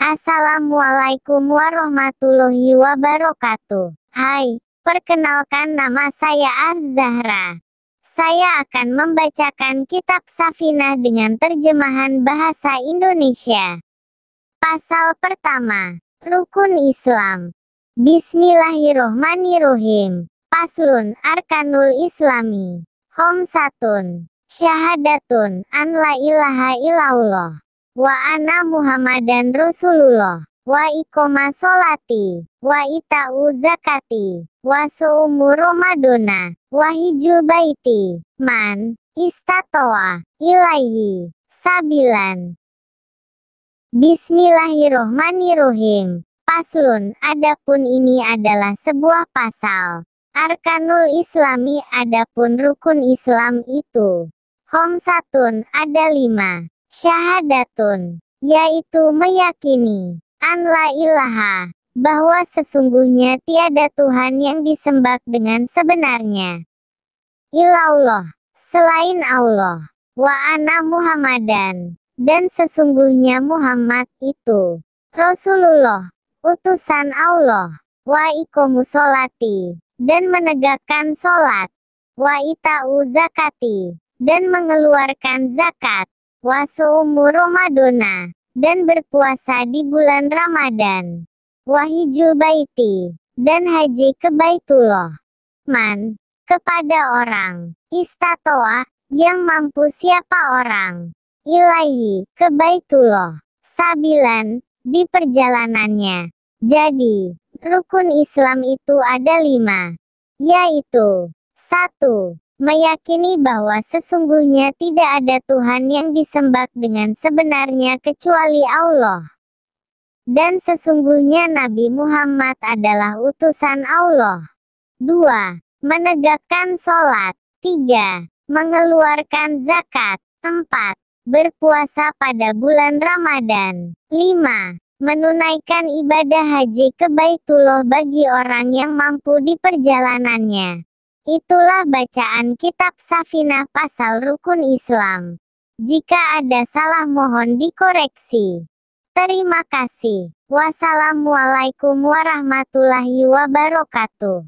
Assalamualaikum warahmatullahi wabarakatuh. Hai, perkenalkan nama saya Az-Zahra. Saya akan membacakan kitab Safinah dengan terjemahan bahasa Indonesia. Pasal pertama, Rukun Islam. Bismillahirrohmanirrohim. Paslun Arkanul Islami. Khomsatun. Syahadatun an la ilaha illallah. Wa anna Muhammadan Rasulullah. Wa iqoma sholati. Wa ita'u zakati. Wa su'umu Ramadana. Wa hijul baiti. Man istatoa ilaihi sabilan. Bismillahirrohmanirrohim. Paslun, adapun ini adalah sebuah pasal. Arkanul Islami, adapun rukun Islam itu. Khomsatun, ada 5. Syahadatun, yaitu meyakini, an la ilaha, bahwa sesungguhnya tiada Tuhan yang disembah dengan sebenarnya. Illallah, selain Allah. Wa anna Muhammadan, dan sesungguhnya Muhammad itu Rasulullah, utusan Allah. Wa iqomus sholati, dan menegakkan sholat. Wa ita'u zakati, dan mengeluarkan zakat. Wa su'umu Ramadana, dan berpuasa di bulan Ramadan. Wa hijul baiti, dan haji ke Baitullah. Man, kepada orang, istatoa, yang mampu siapa orang, ilaihi, ke Baitullah, sabilan, di perjalanannya. Jadi, rukun Islam itu ada 5, yaitu 1. Meyakini bahwa sesungguhnya tidak ada Tuhan yang disembah dengan sebenarnya kecuali Allah. Dan sesungguhnya Nabi Muhammad adalah utusan Allah. 2. Menegakkan sholat. 3. Mengeluarkan zakat. 4. Berpuasa pada bulan Ramadan. 5. Menunaikan ibadah haji ke Baitullah bagi orang yang mampu di perjalanannya. Itulah bacaan kitab Safinah pasal rukun Islam. Jika ada salah mohon dikoreksi. Terima kasih. Wassalamualaikum warahmatullahi wabarakatuh.